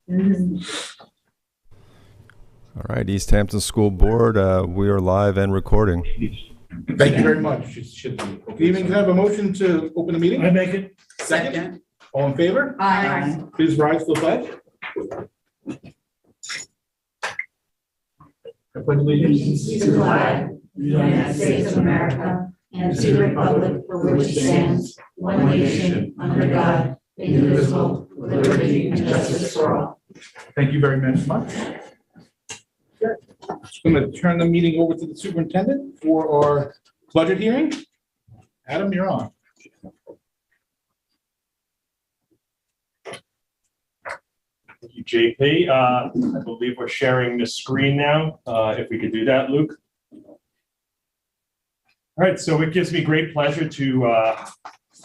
All right, East Hampton School Board, we are live and recording. Thank you very much. Good evening. Can I have a motion to open the meeting? I make it. Second. All in favor? Aye. Please rise to the pledge. I pledge allegiance To the flag of the United States of America and to the republic for which it stands, one nation, under God, indivisible, with liberty and justice for all. Thank you very much. I'm going to turn the meeting over to the superintendent for our budget hearing. Adam, you're on. Thank you, JP. I believe we're sharing the screen now. If we could do that, Luke. All right, so it gives me great pleasure to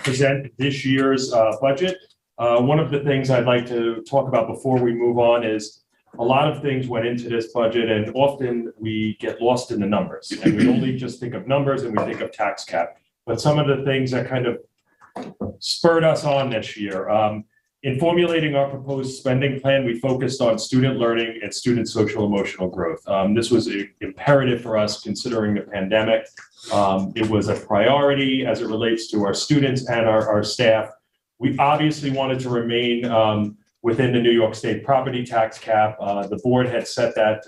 present this year's budget. One of the things I'd like to talk about before we move on is a lot of things went into this budget, and often we get lost in the numbers, and we only just think of numbers and we think of tax cap. But some of the things that kind of spurred us on this year, in formulating our proposed spending plan, we focused on student learning and student social emotional growth. This was imperative for us considering the pandemic. It was a priority as it relates to our students and our staff. We obviously wanted to remain within the New York State property tax cap. The board had set that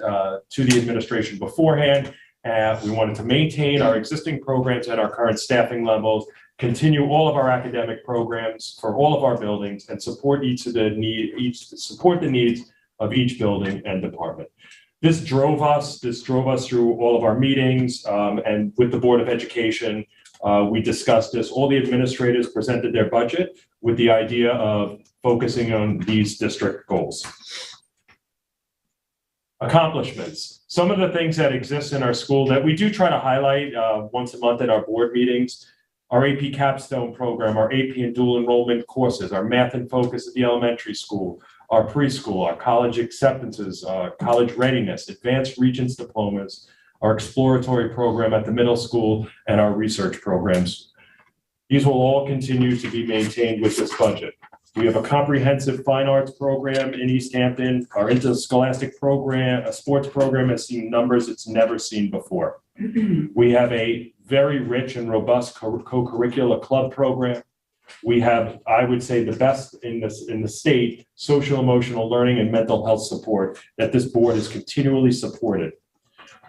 to the administration beforehand. We wanted to maintain our existing programs at our current staffing levels, continue all of our academic programs for all of our buildings, and support the needs of each building and department. This drove us through all of our meetings, and with the Board of Education, we discussed this. All the administrators presented their budget with the idea of focusing on these district goals. Accomplishments. Some of the things that exist in our school that we do try to highlight once a month at our board meetings: our AP Capstone program, our AP and dual enrollment courses, our Math and Focus at the elementary school, our preschool, our college acceptances, college readiness, advanced Regents diplomas, our exploratory program at the middle school, and our research programs. These will all continue to be maintained with this budget. We have a comprehensive fine arts program in East Hampton. Our interscholastic program, a sports program, has seen numbers it's never seen before. We have a very rich and robust co-curricular club program. We have, I would say, the best in the state social emotional learning and mental health support that this board has continually supported.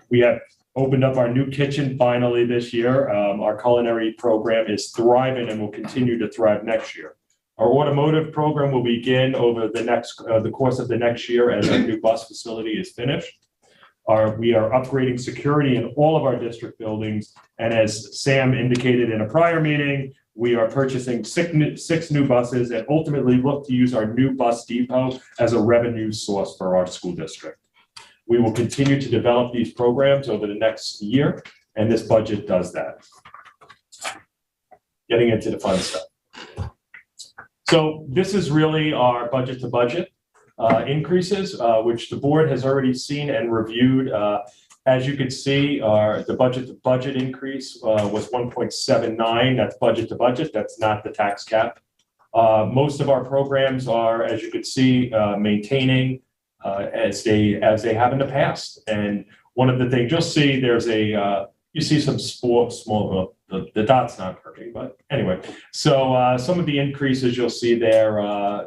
We have opened up our new kitchen finally this year. Our culinary program is thriving and will continue to thrive next year. Our automotive program will begin over the course of the next year as our new bus facility is finished. We are upgrading security in all of our district buildings. And as Sam indicated in a prior meeting, we are purchasing six new buses and ultimately look to use our new bus depot as a revenue source for our school district. We will continue to develop these programs over the next year, and this budget does that. Getting into the fun stuff. So this is really our budget to budget increases, which the board has already seen and reviewed. As you can see, the budget to budget increase was 1.79. That's budget to budget. That's not the tax cap. Most of our programs are, as you can see, maintaining as they have in the past. And one of the things you'll see, there's you see some small, the dot's not working, but anyway. So some of the increases you'll see there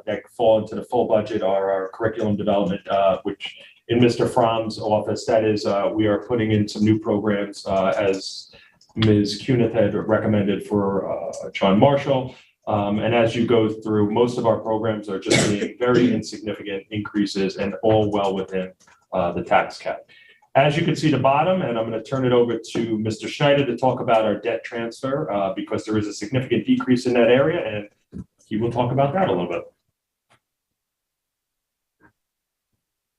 that fall into the full budget are our curriculum development, which in Mr. Fromm's office, that is, we are putting in some new programs as Ms. Cunith had recommended for John Marshall. And as you go through, most of our programs are just seeing very insignificant increases and all well within the tax cap. As you can see the bottom, and I'm going to turn it over to Mr. Schneider to talk about our debt transfer because there is a significant decrease in that area, and he will talk about that a little bit.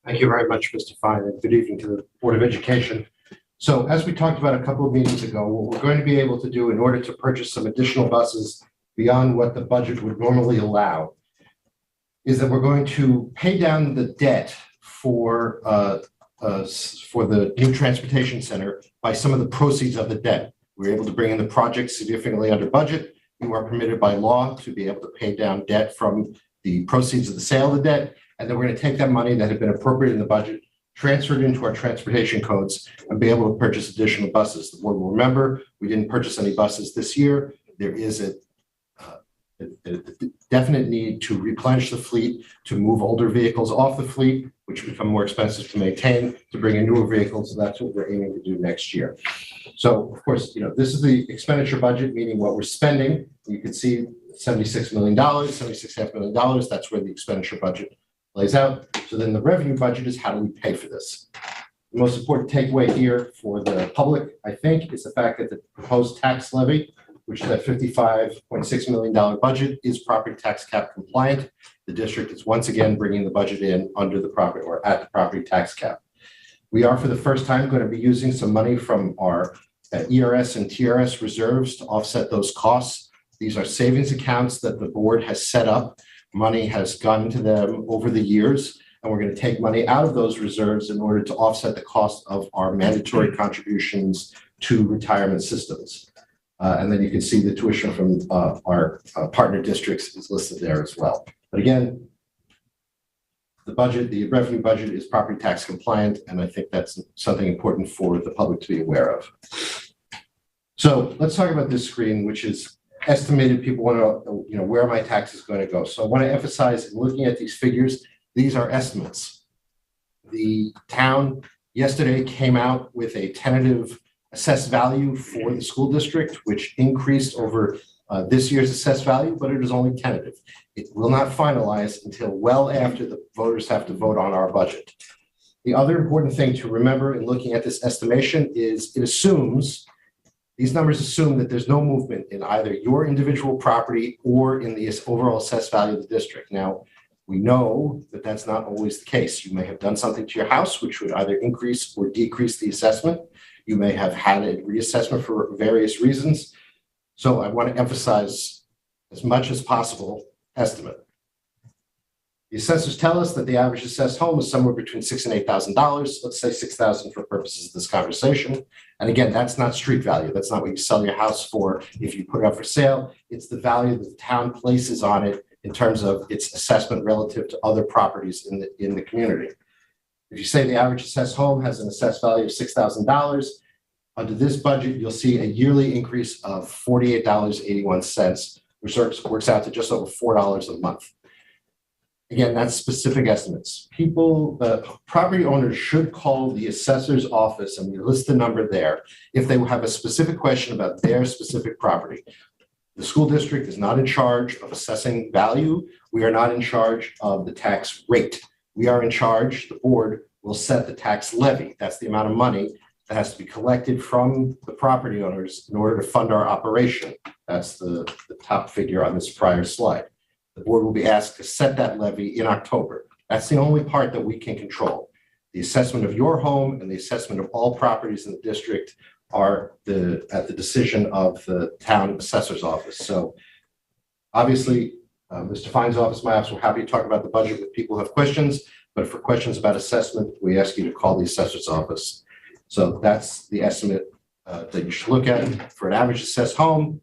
Thank you very much, Mr. Fine, and good evening to the Board of Education. So as we talked about a couple of meetings ago, what we're going to be able to do in order to purchase some additional buses beyond what the budget would normally allow is that we're going to pay down the debt for the new transportation center by some of the proceeds of the debt. We're able to bring in the project significantly under budget. You are permitted by law to be able to pay down debt from the proceeds of the sale of the debt. And then we're going to take that money that had been appropriated in the budget, transfer it into our transportation codes, and be able to purchase additional buses. The board will remember, we didn't purchase any buses this year. There is a definite need to replenish the fleet, to move older vehicles off the fleet, which become more expensive to maintain, to bring in newer vehicles. So that's what we're aiming to do next year. So of course, this is the expenditure budget, meaning what we're spending. You can see $76 million, $76.5 million. That's where the expenditure budget lays out. So then the revenue budget is how do we pay for this? The most important takeaway here for the public, I think, is the fact that the proposed tax levy, which is at $55.6 million budget, is property tax cap compliant. The district is once again bringing the budget in under the property or at the property tax cap. We are for the first time going to be using some money from our ERS and TRS reserves to offset those costs. These are savings accounts that the board has set up. Money has gone into them over the years, and we're going to take money out of those reserves in order to offset the cost of our mandatory contributions to retirement systems. And then you can see the tuition from our partner districts is listed there as well. But again, the budget, the revenue budget is property tax compliant, and I think that's something important for the public to be aware of. So let's talk about this screen, which is estimated. People want to know, where are my taxes going to go? So I want to emphasize in looking at these figures, these are estimates. The town yesterday came out with a tentative assessed value for the school district, which increased over this year's assessed value, but it is only tentative. It will not finalize until well after the voters have to vote on our budget. The other important thing to remember in looking at this estimation is these numbers assume that there's no movement in either your individual property or in the overall assessed value of the district. Now, we know that that's not always the case. You may have done something to your house, which would either increase or decrease the assessment. You may have had a reassessment for various reasons. So I want to emphasize as much as possible estimate. The assessors tell us that the average assessed home is somewhere between $6,000 and $8,000. Let's say $6,000 for purposes of this conversation. And again, that's not street value. That's not what you sell your house for if you put it up for sale. It's the value that the town places on it in terms of its assessment relative to other properties in the community. If you say the average assessed home has an assessed value of $6,000, under this budget, you'll see a yearly increase of $48.81, which works out to just over $4 a month. Again, that's specific estimates. Property owners should call the assessor's office, and we list the number there, if they have a specific question about their specific property. The school district is not in charge of assessing value. We are not in charge of the tax rate. We are in charge, the board will set the tax levy. That's the amount of money that has to be collected from the property owners in order to fund our operation. That's the top figure on this prior slide. The board will be asked to set that levy in October. That's the only part that we can control. The assessment of your home and the assessment of all properties in the district are at the decision of the town assessor's office. So obviously, Mr. Fine's office, my office, we're happy to talk about the budget with people who have questions, but for questions about assessment, we ask you to call the assessor's office. So that's the estimate that you should look at. For an average assessed home,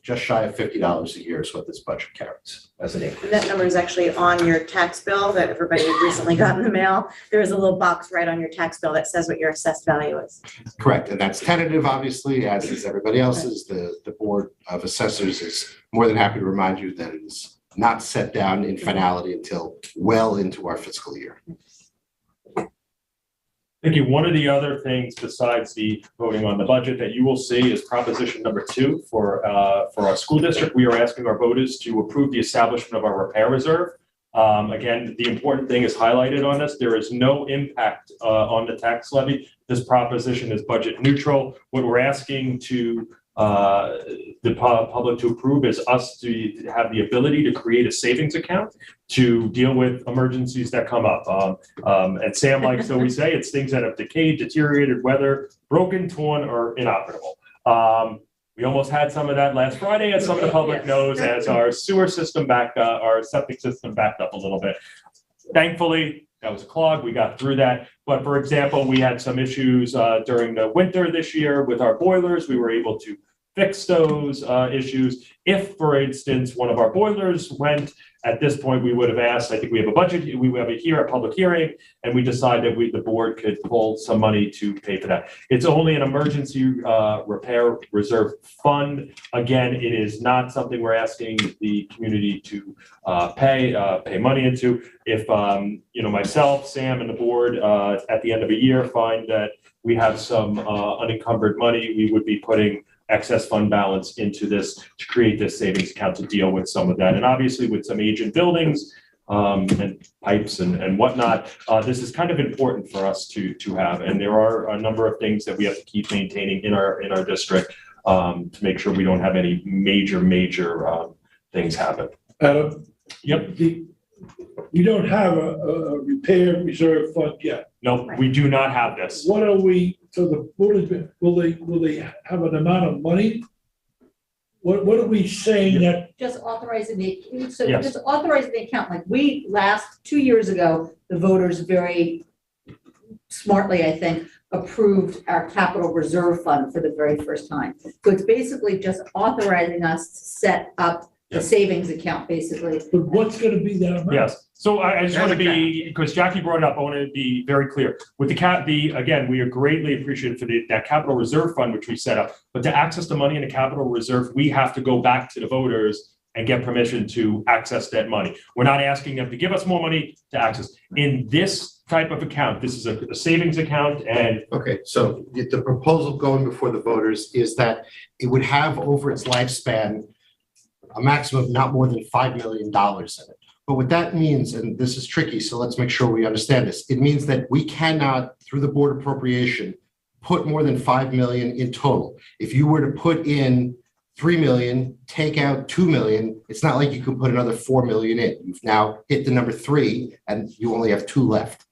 just shy of $50 a year is what this budget carries as an increase. That number is actually on your tax bill that everybody recently got in the mail. There is a little box right on your tax bill that says what your assessed value is. Correct, and that's tentative, obviously, as is everybody else's. The Board of Assessors is more than happy to remind you that it is not set down in finality until well into our fiscal year. Thank you. One of the other things besides the voting on the budget that you will see is proposition number 2 for our school district. We are asking our voters to approve the establishment of our repair reserve. Again, the important thing is highlighted on this. There is no impact on the tax levy. This proposition is budget neutral. What we're asking to the public to approve is us to have the ability to create a savings account to deal with emergencies that come up. And Sam likes to always say it's things that have decayed, deteriorated, weather, broken, torn, or inoperable. We almost had some of that last Friday, as some of the public knows, as our sewer system backed up, our septic system backed up a little bit. Thankfully, that was clogged. We got through that. But for example, we had some issues during the winter this year with our boilers. We were able to fix those issues. If, for instance, one of our boilers went, at this point, we would have asked, I think we have a budget, we have a public hearing, and we decide that the board could pull some money to pay for that. It's only an emergency repair reserve fund. Again, it is not something we're asking the community to pay money into. If, myself, Sam, and the board at the end of a year find that we have some unencumbered money, we would be putting excess fund balance into this to create this savings account to deal with some of that. And obviously with some aging buildings and pipes and whatnot, this is kind of important for us to have. And there are a number of things that we have to keep maintaining in our district to make sure we don't have any major things happen. Yep. We don't have a repair reserve fund yet. No, we do not have this. What are we, so the board, will they have an amount of money? What are we saying that, Just authorizing the, so Yes. just authorizing the account, like we 2 years ago, the voters very smartly, I think, approved our capital reserve fund for the very first time. So it's basically just authorizing us to set up the savings account, basically. but what's gonna be that amount? Yes, so I just want to be, because Jackie brought it up, I want to be very clear. With again, we are greatly appreciative for that capital reserve fund, which we set up, but to access the money in the capital reserve, we have to go back to the voters and get permission to access that money. We're not asking them to give us more money to access. In this type of account, this is a savings account, and Okay, so the proposal going before the voters is that it would have over its lifespan a maximum of not more than $5 million in it. But what that means, and this is tricky, so let's make sure we understand this. It means that we cannot, through the board appropriation, put more than 5 million in total. If you were to put in 3 million, take out 2 million, it's not like you could put another 4 million in. You've now hit the number 3 and you only have 2 left.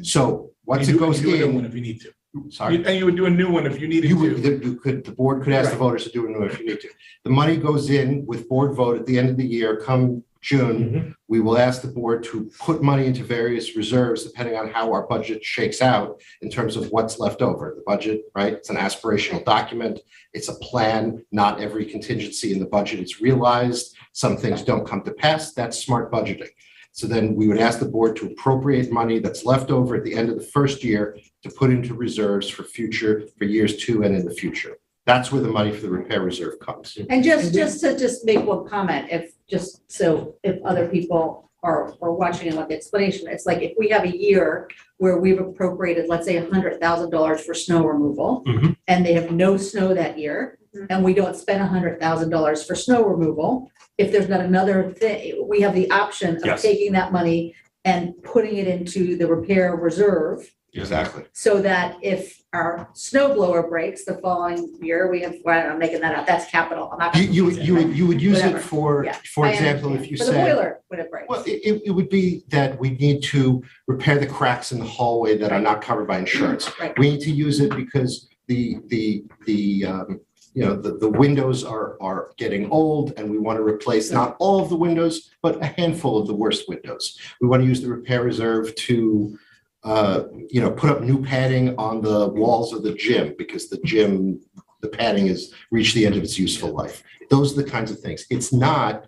So once it goes You do a new one in, if you need to. sorry. And you would do a new one if you needed to. The board could ask the Right. voters to do it if you need to. The money goes in with board vote at the end of the year, come June. We will ask the board to put money into various reserves depending on how our budget shakes out in terms of what's left over. The budget, right? It's an aspirational document. It's a plan. Not every contingency in the budget is realized. Some things don't come to pass. That's smart budgeting. So then we would ask the board to appropriate money that's left over at the end of the first year to put into reserves for years 2 and in the future. That's where the money for the repair reserve comes. And just to make one comment, if other people are watching and want the explanation, it's like if we have a year where we've appropriated, let's say $100,000 for snow removal, Mhm. and they have no snow that year, and we don't spend $100,000 for snow removal, if there's not another thing, we have the option of Yes. taking that money and putting it into the repair reserve, Exactly. so that if our snow blower breaks the following year, we have, well, I'm making that up, that's capital. I'm not gonna You use it. would use it Whatever. for Yeah, example, I if you understand. For the said, boiler, when it breaks. well, it would be that we need to repair the cracks in the hallway that are not covered by insurance. Right. We need to use it because the windows are getting old and we want to replace not all of the windows, but a handful of the worst windows. We want to use the repair reserve to put up new padding on the walls of the gym because the padding has reached the end of its useful life. Those are the kinds of things. It's not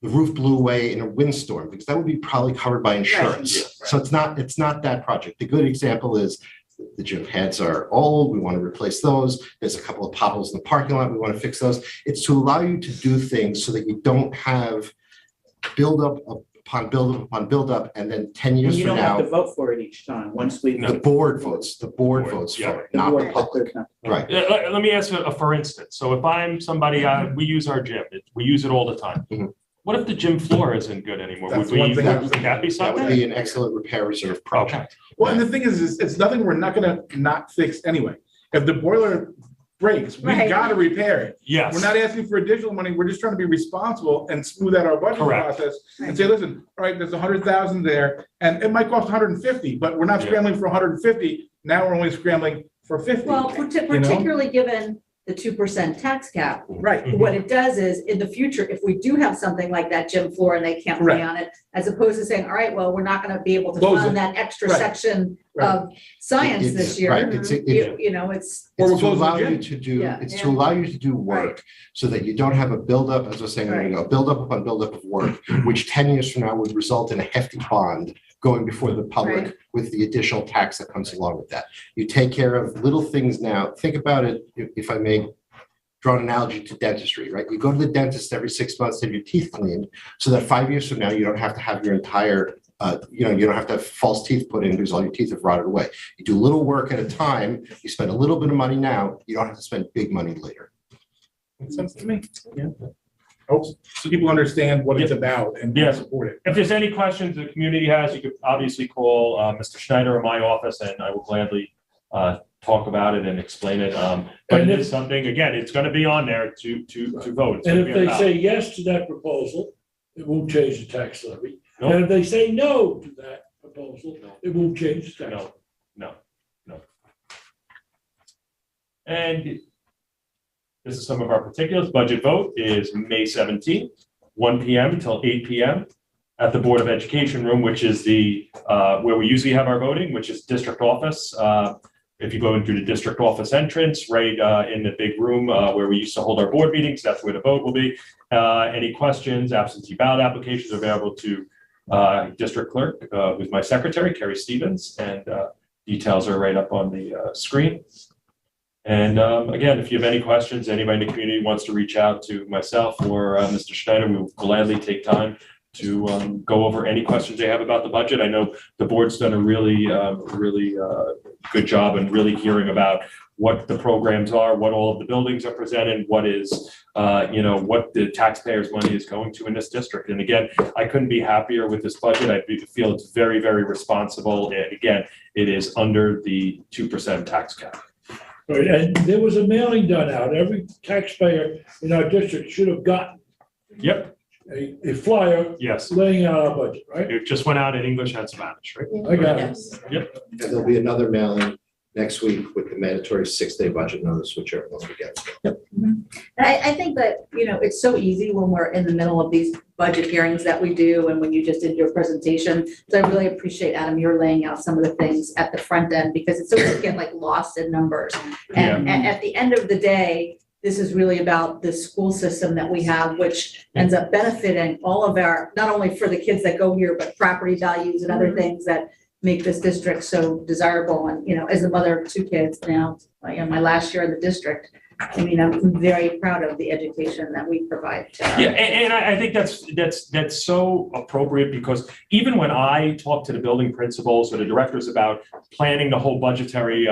the roof blew away in a windstorm because that would be probably covered by insurance. Right. Yeah, So it's not that project. The good example is the gym pads are old. We want to replace those. There's a couple of potholes in the parking lot. We want to fix those. It's to allow you to do things so that you don't have buildup upon buildup, and then 10 years You from don't have to now, vote for it each time, once we. the board votes. The board votes Yeah. for it, the not board the public. votes. Right. Let me ask a for instance. So if I'm somebody, we use our gym, we use it all the time. Mhm. What if the gym floor isn't good anymore? That's Would one thing I was would that be That would something? be an excellent repair reserve project. Okay. Well, and the thing is it's nothing we're not gonna not fix anyway. If the boiler breaks, we've Right. got to repair it. Yes. We're not asking for additional money. We're just trying to be responsible and smooth out our budget Correct. process and say, listen, all right, there's 100,000 there and it might cost 150, but we're not Yeah. scrambling for 150. Now we're only scrambling for 50. Well, you know? particularly given the 2% tax cap, Right. what it does is, in the future, if we do have something like that gym floor and they can't pay Correct. on it, as opposed to saying, all right, well, we're not gonna be able to Close fund it. that extra Right. section of science It's- this year. right, it's- You know, it's, Or we're It's to closing the allow you gym. to do, Yeah. it's to allow you to do Right. work so that you don't have a buildup, as I was saying, a minute ago, buildup upon buildup of work, which 10 years from now would result in a hefty bond going before the public Right. with the additional tax that comes along with that. You take care of little things now. Think about it, if I may draw an analogy to dentistry, right? You go to the dentist every 6 months to have your teeth cleaned, so that 5 years from now, you don't have to have your entire you don't have to have false teeth put in because all your teeth have rotted away. You do little work at a time, you spend a little bit of money now, you don't have to spend big money later. Makes sense to me. Yeah. Hopes, so people understand what it's about and Yeah. support it. If there's any questions the community has, you could obviously call Mr. Schneider in my office, and I will gladly talk about it and explain it. But And it if- is something, again, it's gonna be on there to vote. It's And gonna if be they about- say yes to that proposal, it won't change the tax levy. Nope. And if they say no to that proposal, it won't change the tax. No, no, no. And this is some of our particulars. Budget vote is May 17th, 1 PM until 8 PM at the Board of Education room, which is the, where we usually have our voting, which is district office. If you go in through the district office entrance, right in the big room where we used to hold our board meetings, that's where the vote will be. Any questions, absentee ballot applications are available to district clerk with my secretary, Kerry Stevens, and details are right up on the screen. And again, if you have any questions, anybody in the community wants to reach out to myself or Mr. Schneider, we will gladly take time to go over any questions they have about the budget. I know the board's done a really good job in really hearing about what the programs are, what all of the buildings are presented, what is, what the taxpayers' money is going to in this district. And again, I couldn't be happier with this budget. I feel it's very, very responsible. And again, it is under the 2% tax cap. Right, and there was a mailing done out. Every taxpayer in our district should have gotten Yep, a flyer yes. laying out our budget, right? It just went out in English and Spanish, right? I got it. Yes. And there'll be another mailing next week with the mandatory 6-day budget notice, which everyone will get. I think that, it's so easy when we're in the middle of these budget hearings that we do and when you just did your presentation. So I really appreciate, Adam, you're laying out some of the things at the front end because it's so easy to get like lost in numbers. And at the end of the day, this is really about the school system that we have, which ends up benefiting all of our, not only for the kids that go here, but property values and other things that make this district so desirable. And, as a mother of 2 kids now, my last year in the district, I'm very proud of the education that we provide. Yeah, and I think that's so appropriate because even when I talk to the building principals or the directors about planning the whole budgetary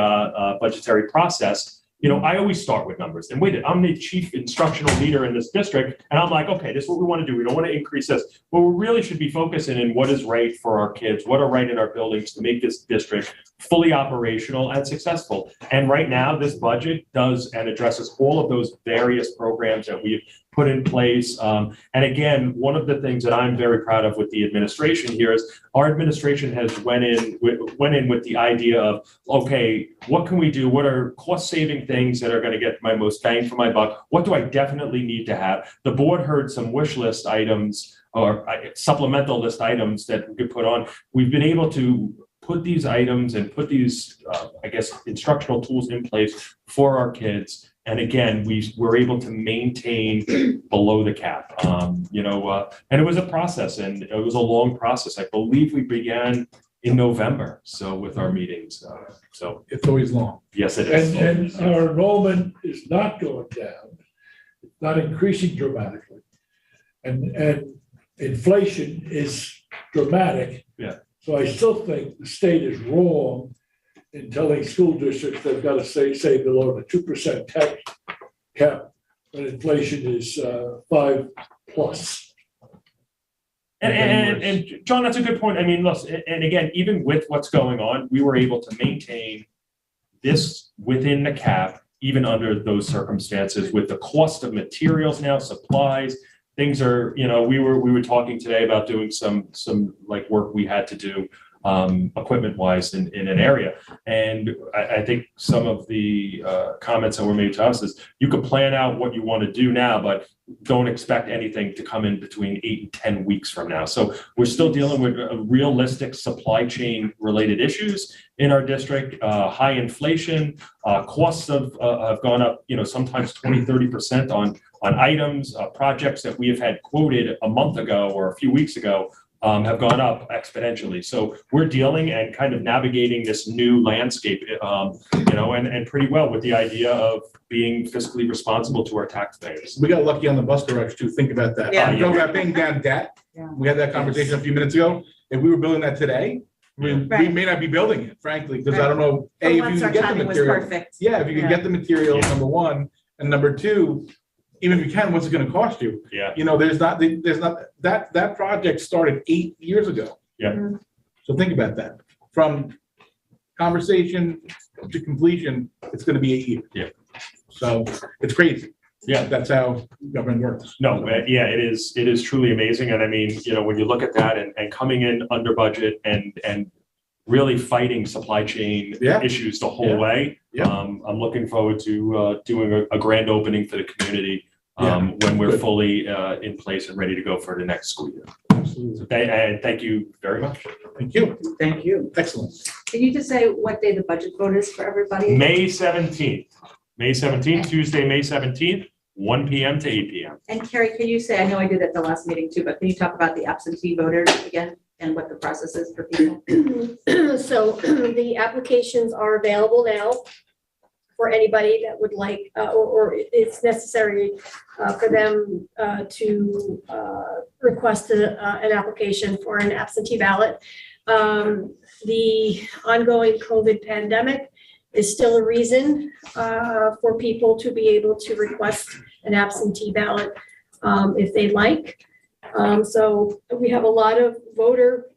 process, I always start with numbers. And wait, I'm the chief instructional leader in this district, and I'm like, okay, this is what we want to do. We don't want to increase this. But we really should be focusing in what is right for our kids, what are right in our buildings to make this district fully operational and successful. And right now, this budget does and addresses all of those various programs that we've put in place. And again, one of the things that I'm very proud of with the administration here is our administration has went in with the idea of, okay, what can we do? What are cost-saving things that are going to get my most bang for my buck? What do I definitely need to have? The board heard some wish list items or supplemental list items that we could put on. We've been able to put these items and put these, instructional tools in place for our kids. And again, we were able to maintain below the cap, and it was a process and it was a long process. I believe we began in November. So with our meetings, so It's always long. yes, it is. And our enrollment is not going down, it's not increasing dramatically. And inflation is dramatic. Yeah. So I still think the state is wrong in telling school districts they've got to stay below the 2% tax cap when inflation is 5+. And John, that's a good point. I mean, look, and again, even with what's going on, we were able to maintain this within the cap, even under those circumstances, with the cost of materials now, supplies. Things are, we were talking today about doing some like work we had to do equipment wise in an area. And I think some of the comments that were made to us is you could plan out what you want to do now, but don't expect anything to come in between 8 and 10 weeks from now. So we're still dealing with realistic supply chain related issues in our district. High inflation, costs have gone up, sometimes 20, 30% on items, projects that we have had quoted a month ago or a few weeks ago have gone up exponentially. So we're dealing and kind of navigating this new landscape, and pretty well with the idea of being fiscally responsible to our taxpayers. We got lucky on the bus garage too. Think about that. Yeah. Talking about paying down debt. Yeah. We had that conversation a few minutes ago. If we were building that today, we Right. may not be building it, frankly, because I don't know, But A, if once you our can get the timing was material. perfect. Yeah, if you can Yeah. get the material, Yeah. number one, and number two, even if you can, what's it gonna cost you? Yeah. There's not, that project started 8 years ago. Yeah. Mhm. So think about that. From conversation to completion, it's gonna be 8 years. Yeah. So it's crazy. Yeah. That's how government works. No, yeah, it is truly amazing. And I mean, when you look at that and coming in under budget and really fighting supply chain Yeah. issues the whole Yeah. way. Yeah. I'm looking forward to doing a grand opening for the community when we're Good. fully in place and ready to go for the next school year. Absolutely. So thank you very much. Thank you. Thank you. Excellent. Can you just say what day the budget vote is for everybody? May 17th, Tuesday, May 17th, 1 p.m. to 8 p.m. And Carrie, can you say, I know I did that the last meeting too, but can you talk about the absentee voters again and what the process is for people? So the applications are available now for anybody that would like, or it's necessary for them to request an application for an absentee ballot. The ongoing COVID pandemic is still a reason for people to be able to request an absentee ballot if they like. So we have a lot of voter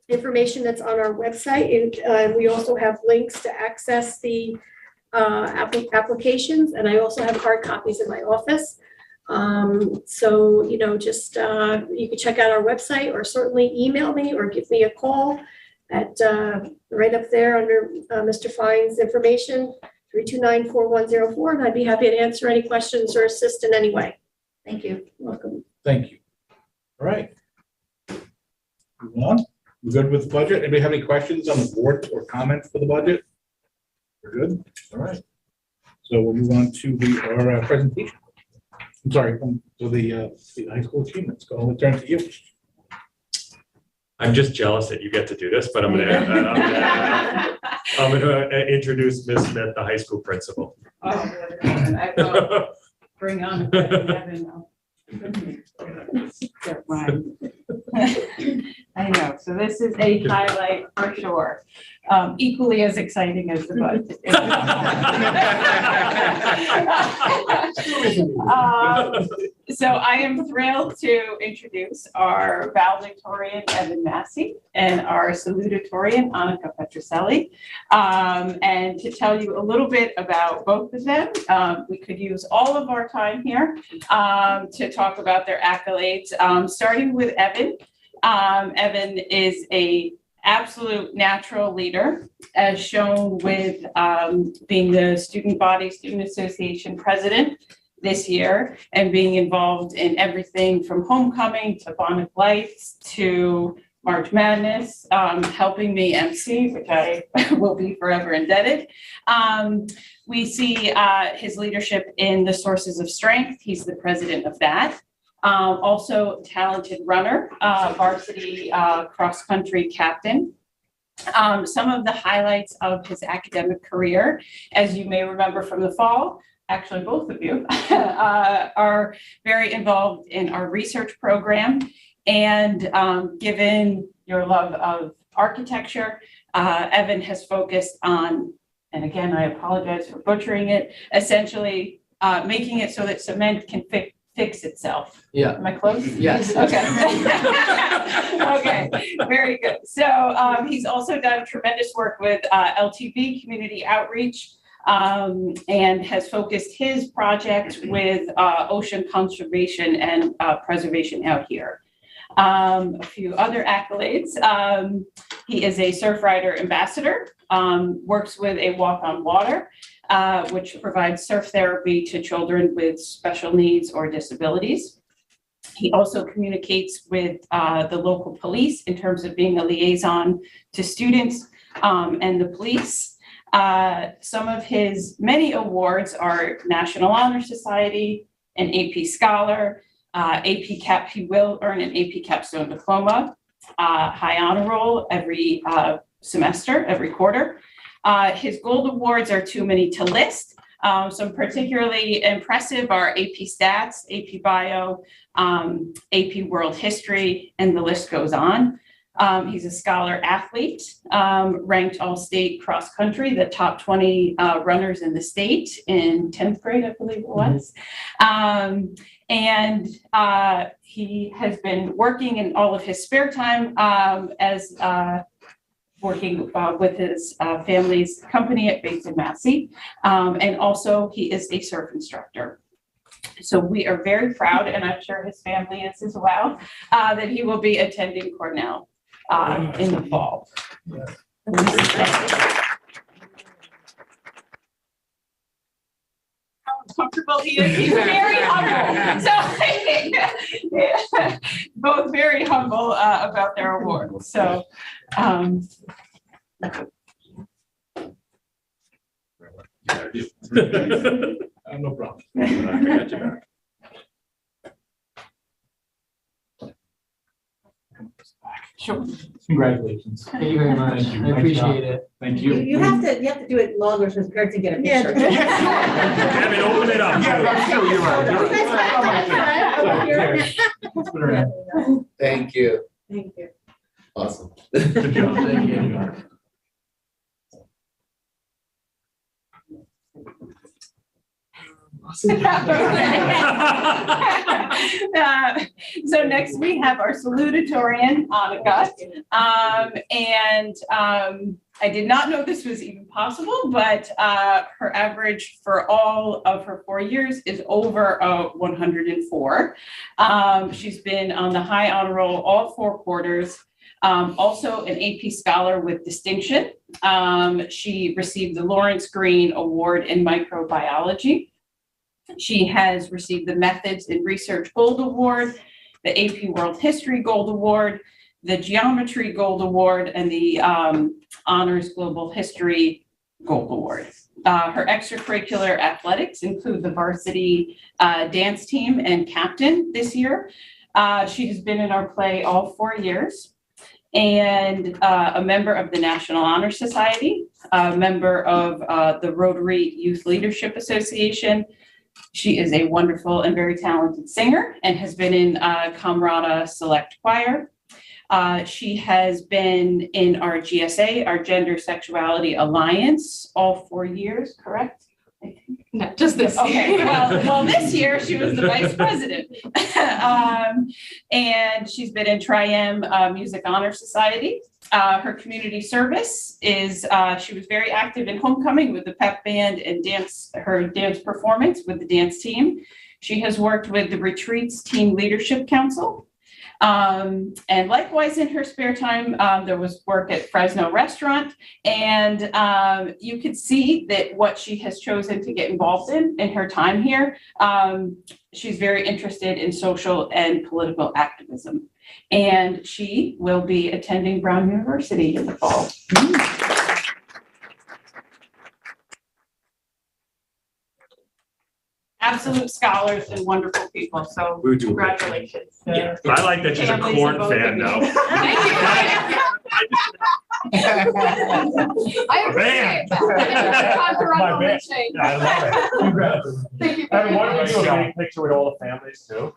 information that's on our website, and we also have links to access the applications, and I also have hard copies in my office. So, just you can check out our website or certainly email me or give me a call at right up there under Mr. Fine's information, 329-4104, and I'd be happy to answer any questions or assist in any way. Thank you. Welcome. Thank you. All right. Move on. We're good with the budget. Anybody have any questions on the board or comments for the budget? We're good. All right. So we'll move on to our presentation. I'm sorry, to the high school achievements. Go on, turn to you. I'm just jealous that you get to do this, but I'm gonna introduce Ms. Smith, the high school principal. I will bring on Kevin. I know, so this is a highlight for sure. Equally as exciting as the budget. So I am thrilled to introduce our valedictorian, Evan Massey, and our salutatorian, Annika Petroselli. And to tell you a little bit about both of them, we could use all of our time here to talk about their accolades, starting with Evan. Evan is a absolute natural leader, as shown with being the student association president this year and being involved in everything from homecoming to Bonnet Lights to March Madness, helping me MC, which I will be forever indebted. We see his leadership in the Sources of Strength. He's the president of that. Also talented runner, varsity cross-country captain. Some of the highlights of his academic career, as you may remember from the fall, actually both of you, are very involved in our research program. And given your love of architecture, Evan has focused on, and again, I apologize for butchering it, essentially making it so that cement can fix itself. Yeah. Am I close? Yes. Okay. Okay, very good. So he's also done tremendous work with LTV, community outreach, and has focused his project with ocean conservation and preservation out here. A few other accolades. He is a surf rider ambassador, works with a Walk on Water, which provides surf therapy to children with special needs or disabilities. He also communicates with the local police in terms of being a liaison to students and the police. Some of his many awards are National Honor Society, an AP Scholar, AP Cap. He will earn an AP Capstone Diploma, High Honor Roll every semester, every quarter. His gold awards are too many to list. Some particularly impressive are AP Stats, AP Bio, AP World History, and the list goes on. He's a scholar athlete, ranked all-state cross country, the top 20 runners in the state in 10th grade, I believe it was. And he has been working in all of his spare time as working with his family's company at Bates and Massey. And also he is a surf instructor. So we are very proud, and I'm sure his family is as well, that he will be attending Cornell in the fall. How comfortable he is. He's very humble. So both very humble about their awards. So no problem. I got you back. sure. Congratulations. Thank you very much. Thank you. I appreciate it. Thank you. You have to do it longer so parents can get a picture. Kevin, open it up. Yeah, that's true. You're right. You're right. Thank you. Thank you. Awesome. Good job. Thank you. So next we have our salutatorian, Annika. I did not know this was even possible, but her average for all of her 4 years is over 104. She's been on the High Honor Roll all 4 quarters. Also an AP Scholar with distinction. She received the Lawrence Green Award in Microbiology. She has received the Methods in Research Gold Award, the AP World History Gold Award, the Geometry Gold Award, and the Honors Global History Gold Award. Her extracurricular athletics include the varsity dance team and captain this year. She has been in our play all 4 years, and a member of the National Honor Society, a member of the Rotary Youth Leadership Association. She is a wonderful and very talented singer and has been in Camerata Select Choir. She has been in our GSA, our Gender Sexuality Alliance, all 4 years, correct? No, just this year. Well, this year she was the vice president. And she's been in Tri-M Music Honor Society. Her community service is, she was very active in homecoming with the pep band and her dance performance with the dance team. She has worked with the Retreats Team Leadership Council. And likewise in her spare time, there was work at Fresno Restaurant, and you could see that what she has chosen to get involved in her time here, she's very interested in social and political activism, and she will be attending Brown University in the fall. Absolute scholars and wonderful people, so congratulations. Yeah, I like that she's a Families corn of both fan of you. now. I appreciate that. My bad. I love it. Thank you. Evan, why don't we do a big picture with all the families too?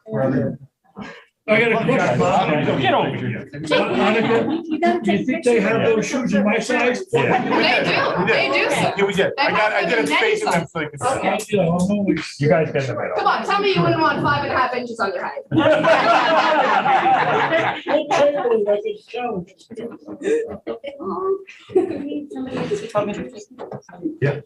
I got a question. Get over here. Monica, do you think they have those shoes in my size? Yeah. They do, sir. Yeah, we did. I did a space in them so you could see. Okay. You know, I'm always. You guys get in the middle. Come on, tell me you wouldn't want 5.5 inches on your height. Yeah.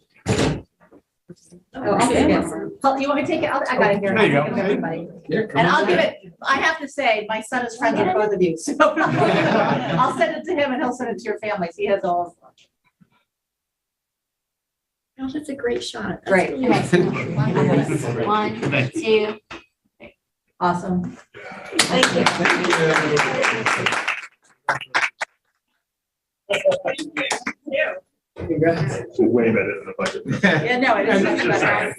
I'll take it. Paul, you want me to take it? I got it here. There you I'll go. give everybody. Yeah, come And on I'll give down. it, I have to say, my son is friends with both of you, so I'll send it to him and he'll send it to your families. He has all of them. Oh, that's a great shot. That's Great. really nice. One, two. Awesome. Thank Congrats. Way better than the budget. Yeah, no, I didn't think about that.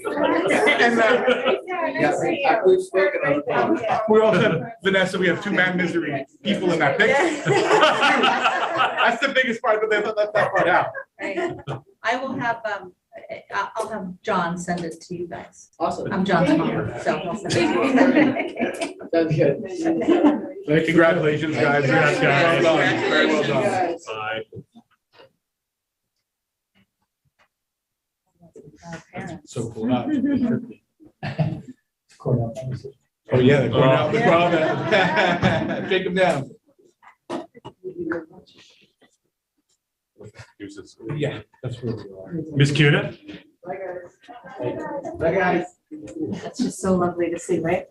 Yeah, we've spoken on it. We also have, Vanessa, we have two man misery people in that picture. That's the biggest part, but they left that part out. Right. I will have, I'll have John send it to you guys. Awesome. I'm John's mom, so he'll send it to you. Sounds good. Congratulations, guys. Congrats, guys. Well done. Very well done. Bye. So cool. Oh, yeah, they're going out the crowd. Take them down. Yeah, that's where we are. Ms. Cuna? Bye, guys. That's just so lovely to see, right?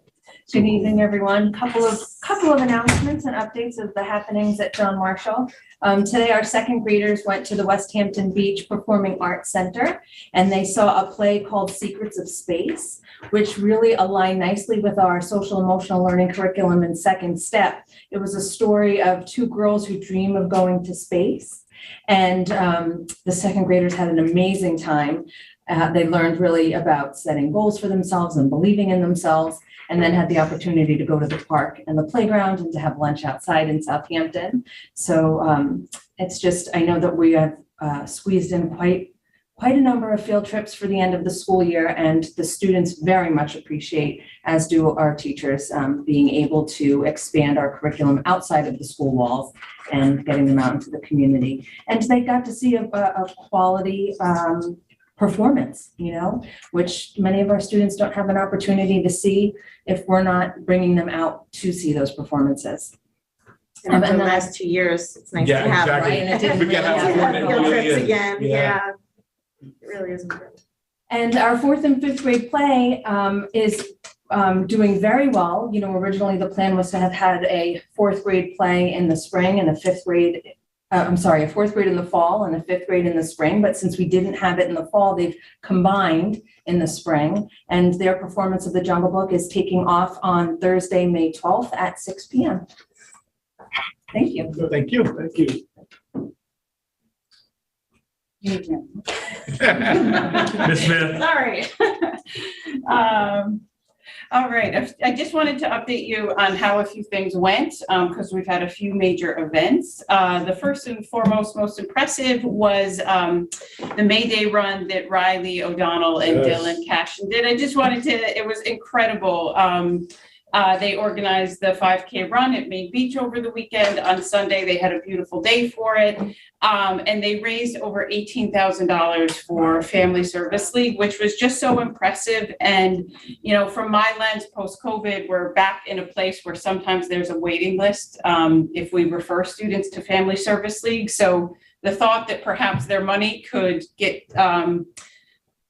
Good evening, everyone. Couple of announcements and updates of the happenings at John Marshall. Today, our second graders went to the West Hampton Beach Performing Arts Center, and they saw a play called Secrets of Space, which really aligned nicely with our social emotional learning curriculum in Second Step. It was a story of two girls who dream of going to space, and the second graders had an amazing time. They learned really about setting goals for themselves and believing in themselves, and then had the opportunity to go to the park and the playground and to have lunch outside in Southampton. So it's just, I know that we have squeezed in quite a number of field trips for the end of the school year, and the students very much appreciate, as do our teachers, being able to expand our curriculum outside of the school walls and getting them out into the community. And they got to see a quality performance, which many of our students don't have an opportunity to see if we're not bringing them out to see those performances. And in the then last 2 years, it's nice Yeah, to have, exactly. right? And it didn't We get really how important it Field really trips is. again, Yeah. yeah. It really is important. And our 4th and 5th grade play is doing very well. Originally the plan was to have had a 4th grade play in the spring and a 5th grade, a 4th grade in the fall and a 5th grade in the spring. But since we didn't have it in the fall, they've combined in the spring. And their performance of the Jungle Book is taking off on Thursday, May 12th at 6 p.m. Thank you. Thank you. Thank you. Ms. Smith? Sorry. All right, I just wanted to update you on how a few things went, because we've had a few major events. The first and foremost, most impressive was the May Day run that Riley O'Donnell and Yes. Dylan Cashin did. I just wanted to, it was incredible. They organized the 5K run at Main Beach over the weekend. On Sunday, they had a beautiful day for it. And they raised over $18,000 for Family Service League, which was just so impressive. And, from my lens, post-COVID, we're back in a place where sometimes there's a waiting list if we refer students to Family Service League. So the thought that perhaps their money could get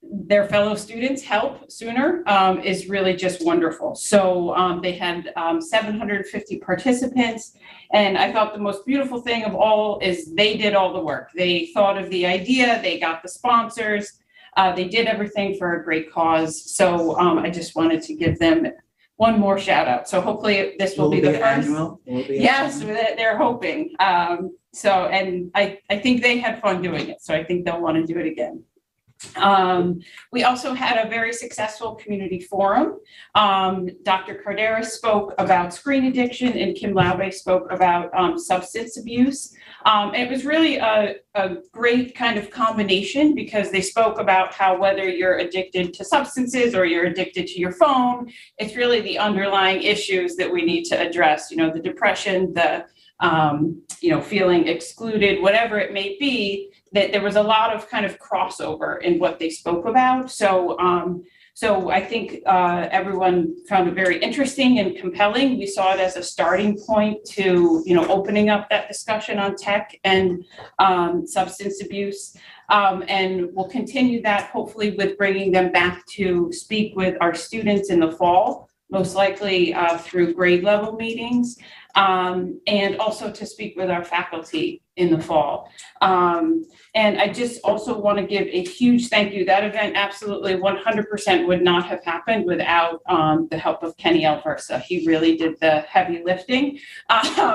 their fellow students help sooner is really just wonderful. So they had 750 participants. And I thought the most beautiful thing of all is they did all the work. They thought of the idea, they got the sponsors, they did everything for a great cause. So I just wanted to give them one more shout out. So hopefully this will be the first. Yes, they're hoping. And I think they had fun doing it. So I think they'll want to do it again. We also had a very successful community forum. Dr. Carderas spoke about screen addiction and Kim Laube spoke about substance abuse. It was really a great kind of combination because they spoke about how whether you're addicted to substances or you're addicted to your phone, it's really the underlying issues that we need to address, the depression, the feeling excluded, whatever it may be, that there was a lot of kind of crossover in what they spoke about. So So I think everyone found it very interesting and compelling. We saw it as a starting point to, opening up that discussion on tech and substance abuse. And we'll continue that hopefully with bringing them back to speak with our students in the fall, most likely through grade level meetings, and also to speak with our faculty in the fall. And I just also want to give a huge thank you. That event absolutely 100% would not have happened without the help of Kenny Alversa. He really did the heavy lifting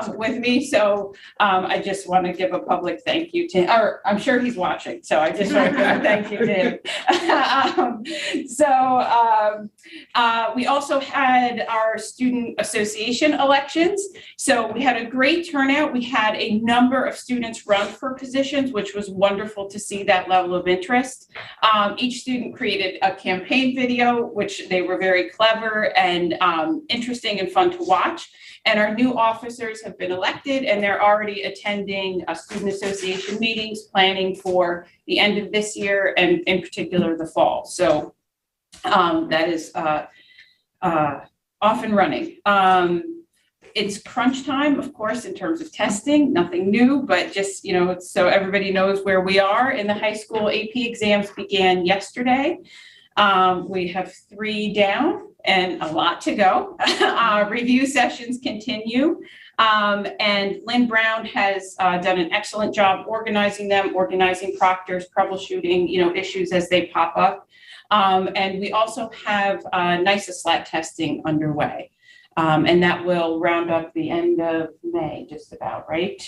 with me. So I just want to give a public thank you to him, or I'm sure he's watching. So I just want to give a thank you to him. We also had our student association elections. So we had a great turnout. We had a number of students run for positions, which was wonderful to see that level of interest. Each student created a campaign video, which they were very clever and interesting and fun to watch. And our new officers have been elected, and they're already attending student association meetings, planning for the end of this year and in particular the fall. So that is off and running. It's crunch time, of course, in terms of testing, nothing new, but just, so everybody knows where we are in the high school. AP exams began yesterday. We have 3 down and a lot to go. Review sessions continue. And Lynn Brown has done an excellent job organizing them, organizing proctors, troubleshooting, issues as they pop up. And we also have NISA SLAT testing underway. And that will round up the end of May, just about, right?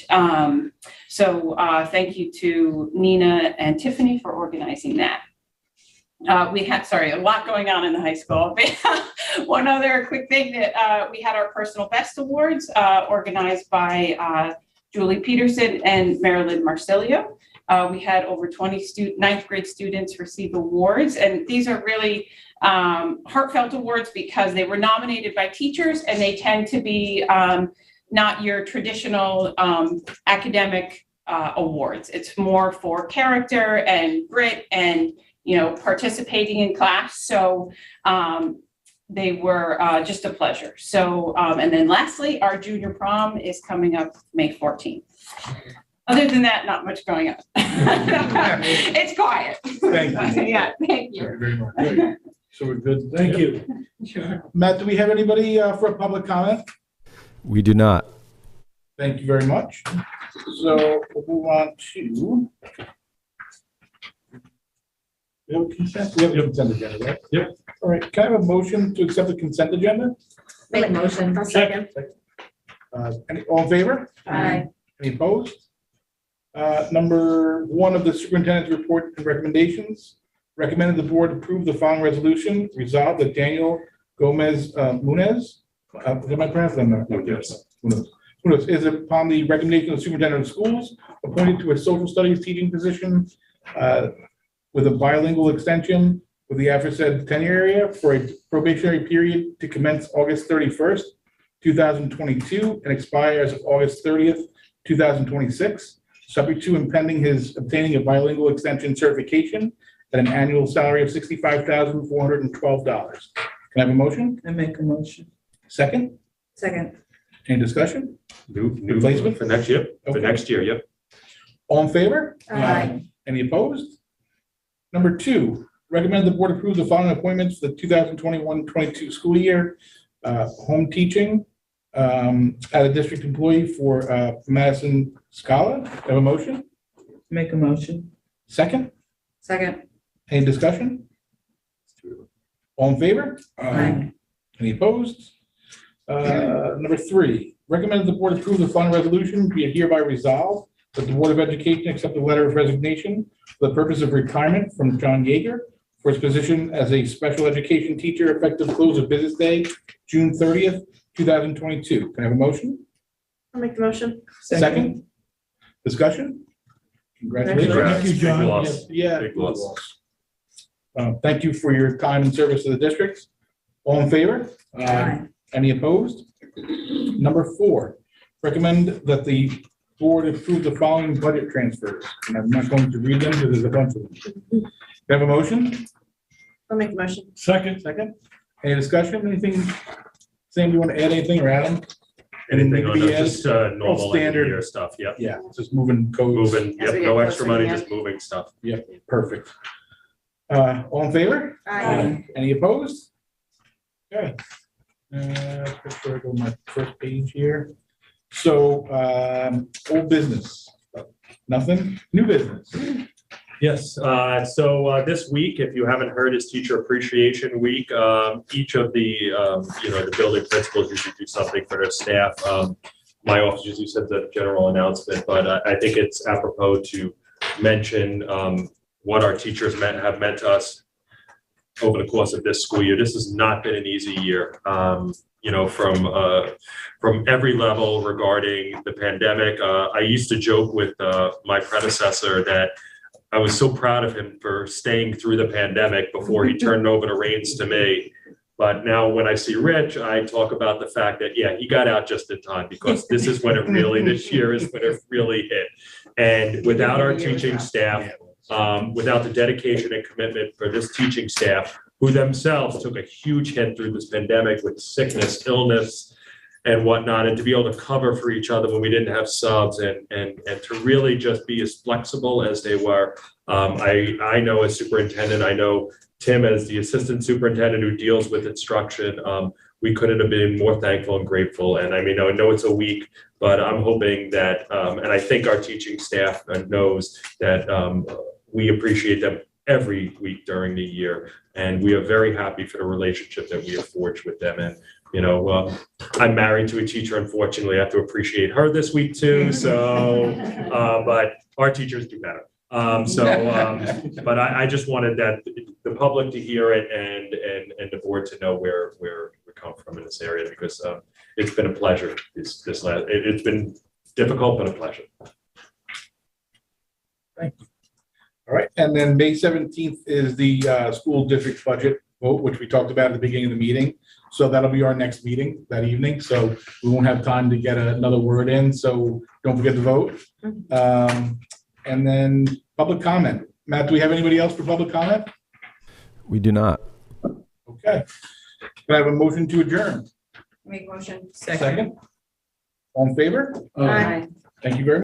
Thank you to Nina and Tiffany for organizing that. We had, a lot going on in the high school. One other quick thing that we had our personal best awards organized by Julie Peterson and Marilyn Marsilio. We had over 20 ninth grade students receive awards, and these are really heartfelt awards because they were nominated by teachers, and they tend to be not your traditional academic awards. It's more for character and grit and participating in class. So they were just a pleasure. So and then lastly, our junior prom is coming up May 14th. Other than that, not much going on. It's quiet. Thank you. Yeah, thank you. Very, very much. Good. So we're good. Thank you. Sure. Matt, do we have anybody for a public comment? We do not. Thank you very much. So we'll move on to. We have a consent, we have a consent agenda, right? Yep. All right, can I have a motion to accept the consent agenda? Make a motion. I'll second. All in favor? Aye. Any opposed? Number 1 of the superintendent's report and recommendations. Recommended the board approve the following resolution. Resolved that Daniel Gomez Munez, am I pronouncing that? Yes. Munez is upon the recommendation of the superintendent of schools appointed to a social studies teaching position with a bilingual extension with the aforesaid tenure area for a probationary period to commence August 31st, 2022 and expire as of August 30th, 2026, subject to and pending his obtaining a bilingual extension certification at an annual salary of $65,412. Can I have a motion? I make a motion. Second? Second. Any discussion? New Replacement? for next year, Okay. next year, yep. All in favor? Aye. Any opposed? Number 2, recommend the board approve the following appointments for the 2021-22 school year. Home teaching at a district employee for Madison Scala. Have a motion? Make a motion. Second? Second. Any discussion? All in favor? Aye. Any opposed? Number 3, recommend the board approve the following resolution, be it hereby resolved that the Board of Education accept a letter of resignation for the purpose of retirement from John Yeager for his position as a special education teacher effective close of business day, June 30th, 2022. Can I have a motion? I'll make the motion. Second? Discussion? Congratulations. Congrats. Thank you, John. Big loss. Yeah. Big loss. Thank you for your time and service to the district. All in favor? Aye. Any opposed? Number 4, recommend that the board approve the following budget transfers. And I'm not going to read them because there's a bunch of them. Can I have a motion? I'll make the motion. Second, Any discussion? Anything? Sam, you want to add anything or Adam? Anything on Anything to be the, just normal standard. year stuff, yep. Yeah, just moving codes. Moving, As we yep, get no closer extra to money, the just end. moving stuff. Perfect. All in favor? Aye. Any opposed? Okay. Just go to my first page here. So, old business, nothing, new business. Yes, so this week, if you haven't heard, is Teacher Appreciation Week. Each of the, the building principals usually do something for their staff. My office usually sends a general announcement, but I think it's apropos to mention what our teachers have meant to us over the course of this school year. This has not been an easy year. From every level regarding the pandemic. I used to joke with my predecessor that I was so proud of him for staying through the pandemic before he turned over the reins to me. But now when I see Rich, I talk about the fact that, yeah, he got out just in time because this is when this year is when it really hit. And without our teaching staff, without the dedication and commitment for this teaching staff, who themselves took a huge hit through this pandemic with sickness, illness, and whatnot, and to be able to cover for each other when we didn't have subs and to really just be as flexible as they were. I know as superintendent, I know Tim as the assistant superintendent who deals with instruction, we couldn't have been more thankful and grateful. And I mean, I know it's a week, but I'm hoping that, and I think our teaching staff knows that we appreciate them every week during the year. And we are very happy for the relationship that we have forged with them. And I'm married to a teacher. Unfortunately, I have to appreciate her this week too. So, but our teachers do better. But I just wanted that the public to hear it and the board to know where we come from in this area, because it's been a pleasure. It's been difficult, but a pleasure. Thank you. All right, and then May 17th is the school district budget vote, which we talked about at the beginning of the meeting. So that'll be our next meeting that evening. So we won't have time to get another word in. So don't forget to vote. And then public comment. Matt, do we have anybody else for public comment? We do not. Okay. Can I have a motion to adjourn? Make motion. Second. All in favor? uh, Thank you very much.